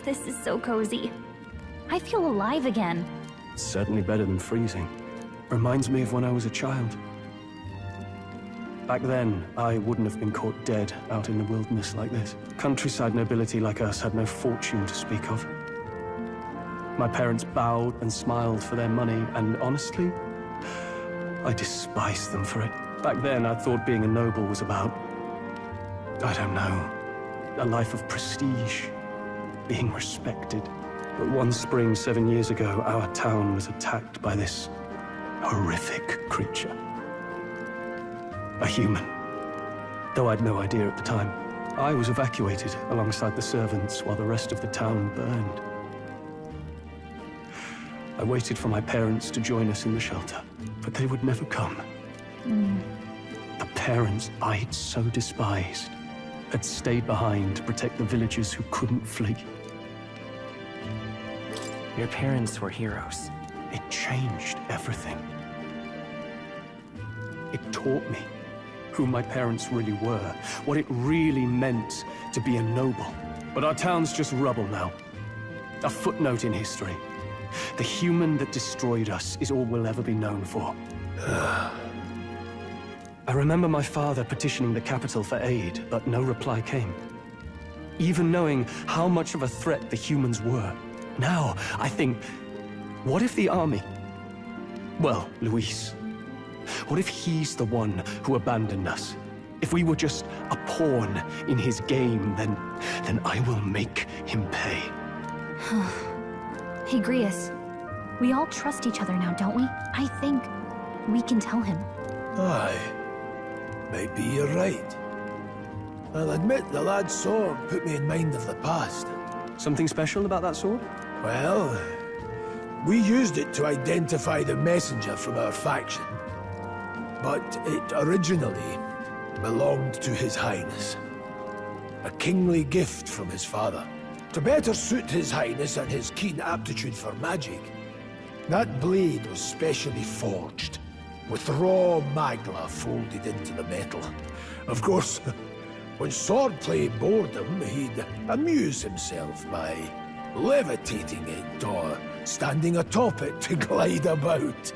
This is so cozy. I feel alive again. It's certainly better than freezing. Reminds me of when I was a child. Back then, I wouldn't have been caught dead out in the wilderness like this. Countryside nobility like us had no fortune to speak of. My parents bowed and smiled for their money, and honestly, I despised them for it. Back then, I thought being a noble was about, I don't know, a life of prestige, being respected. But one spring 7 years ago, our town was attacked by this horrific creature. A human. Though I'd no idea at the time. I was evacuated alongside the servants while the rest of the town burned. I waited for my parents to join us in the shelter, but they would never come. The parents I'd so despised had stayed behind to protect the villagers who couldn't flee. Your parents were heroes. It changed everything. It taught me who my parents really were, what it really meant to be a noble. But our town's just rubble now. A footnote in history. The human that destroyed us is all we'll ever be known for. I remember my father petitioning the capital for aid, but no reply came. Even knowing how much of a threat the humans were. Now, I think, what if the army? Well, Luis. What if he's the one who abandoned us? If we were just a pawn in his game, then I will make him pay. Hey, Grius. We all trust each other now, don't we? I think we can tell him. Aye. Maybe you're right. I'll admit the lad's sword put me in mind of the past. Something special about that sword? Well, we used it to identify the messenger from our faction. But it originally belonged to His Highness. A kingly gift from his father. To better suit His Highness and his keen aptitude for magic, that blade was specially forged, with raw magla folded into the metal. Of course, when swordplay bored him, he'd amuse himself by levitating it or standing atop it to glide about.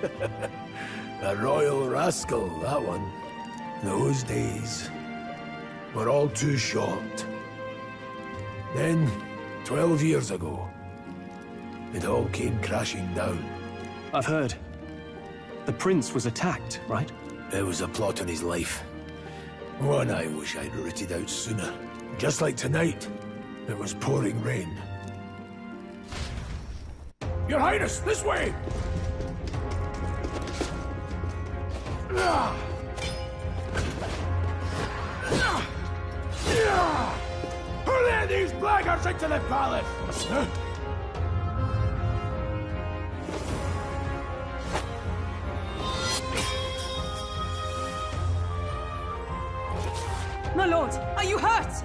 A royal rascal, that one. Those days were all too short. Then, 12 years ago, it all came crashing down. I've heard. The prince was attacked, right? There was a plot on his life. One I wish I'd rooted out sooner. Just like tonight, it was pouring rain. Your Highness, this way! Who let these blackguards into the palace? My lord, are you hurt?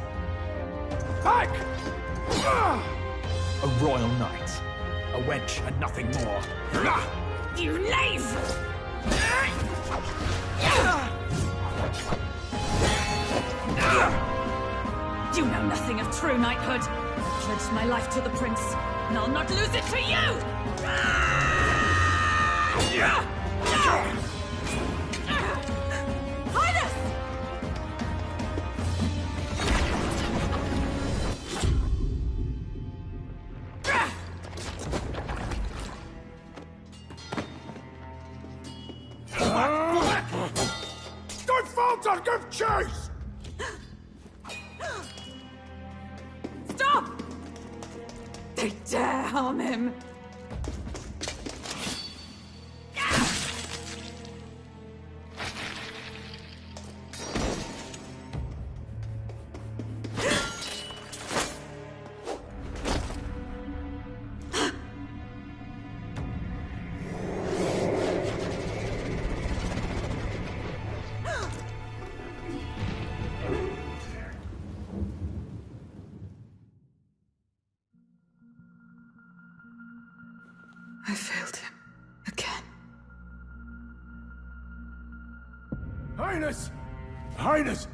Back! A royal knight. A wench and nothing more. You knave! You know nothing of true knighthood. I pledged my life to the prince, and I'll not lose it to you! Highness! Don't falter! Give chase! Stop! They dare harm him! I failed him. Again. Highness! Highness!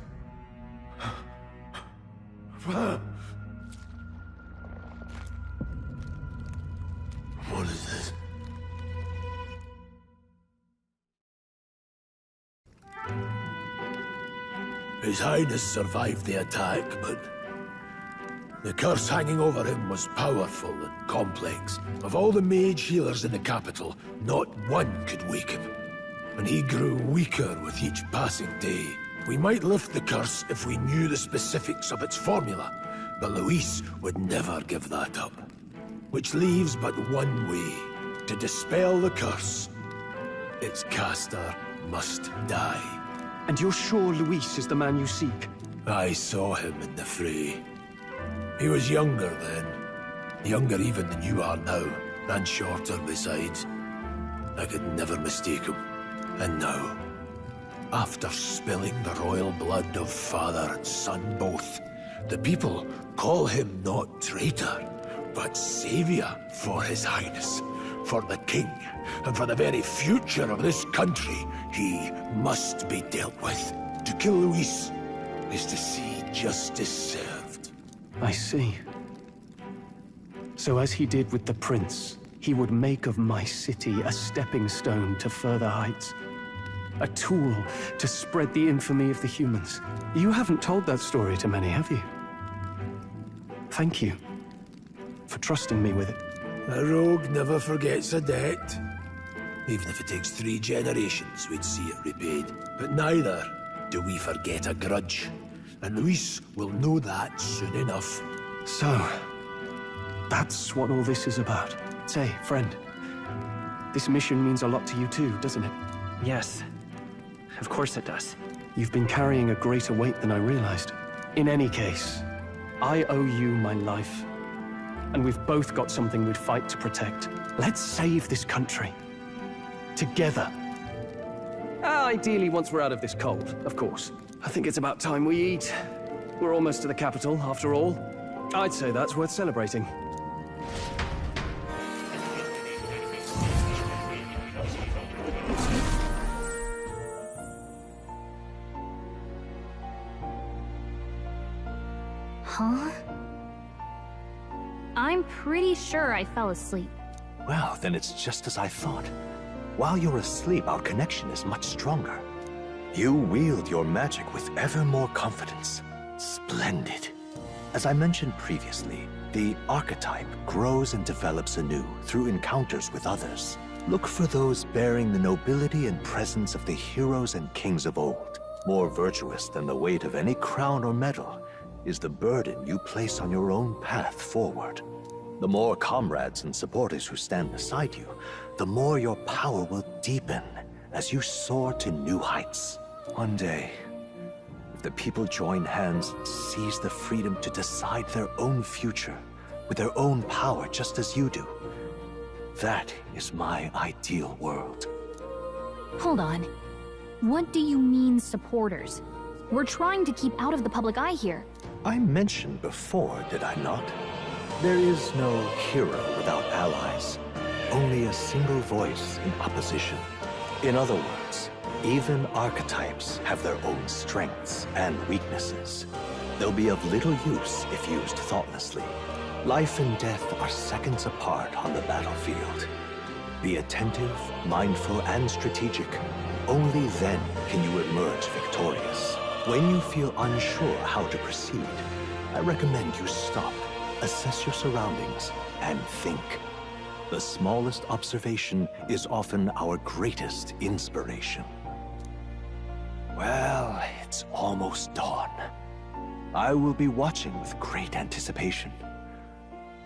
His Highness survived the attack, but the curse hanging over him was powerful and complex. Of all the mage healers in the capital, not one could wake him. And he grew weaker with each passing day. We might lift the curse if we knew the specifics of its formula, but Luis would never give that up. Which leaves but one way. To dispel the curse, its caster must die. And you're sure Luis is the man you seek? I saw him in the fray. He was younger then. Younger even than you are now, and shorter besides. I could never mistake him. And now, after spilling the royal blood of father and son both, the people call him not traitor, but savior for His Highness, for the king, and for the very future of this country. He must be dealt with. To kill Luis is to see justice served. I see. So as he did with the prince, he would make of my city a stepping stone to further heights. A tool to spread the infamy of the humans. You haven't told that story to many, have you? Thank you for trusting me with it. A rogue never forgets a debt. Even if it takes 3 generations, we'd see it repaid. But neither do we forget a grudge. And Luis will know that soon enough. So, that's what all this is about. Say, friend, this mission means a lot to you too, doesn't it? Yes. Of course it does. You've been carrying a greater weight than I realized. In any case, I owe you my life. And we've both got something we'd fight to protect. Let's save this country. Together. Ideally, once we're out of this cold, of course. I think it's about time we eat. We're almost to the capital, after all. I'd say that's worth celebrating. Huh? I'm pretty sure I fell asleep. Well, then it's just as I thought. While you're asleep, our connection is much stronger. You wield your magic with ever more confidence. Splendid. As I mentioned previously, the archetype grows and develops anew through encounters with others. Look for those bearing the nobility and presence of the heroes and kings of old. More virtuous than the weight of any crown or medal is the burden you place on your own path forward. The more comrades and supporters who stand beside you, the more your power will deepen as you soar to new heights. One day, if the people join hands and seize the freedom to decide their own future with their own power just as you do, that is my ideal world. Hold on. What do you mean, supporters? We're trying to keep out of the public eye here. I mentioned before, did I not? There is no hero without allies. Only a single voice in opposition. In other words, even archetypes have their own strengths and weaknesses. They'll be of little use if used thoughtlessly. Life and death are seconds apart on the battlefield. Be attentive, mindful, and strategic. Only then can you emerge victorious. When you feel unsure how to proceed, I recommend you stop, assess your surroundings, and think. The smallest observation is often our greatest inspiration. Well, it's almost dawn. I will be watching with great anticipation.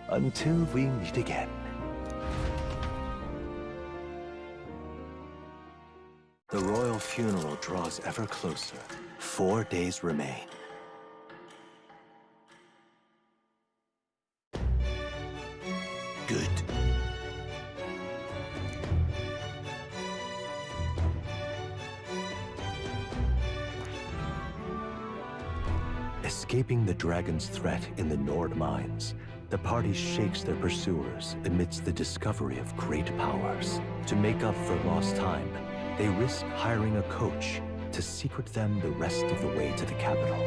Until we meet again. The royal funeral draws ever closer. 4 days remain. Good. Escaping the dragon's threat in the Nord mines, the party shakes their pursuers amidst the discovery of great powers. To make up for lost time, they risk hiring a coach to secret them the rest of the way to the capital.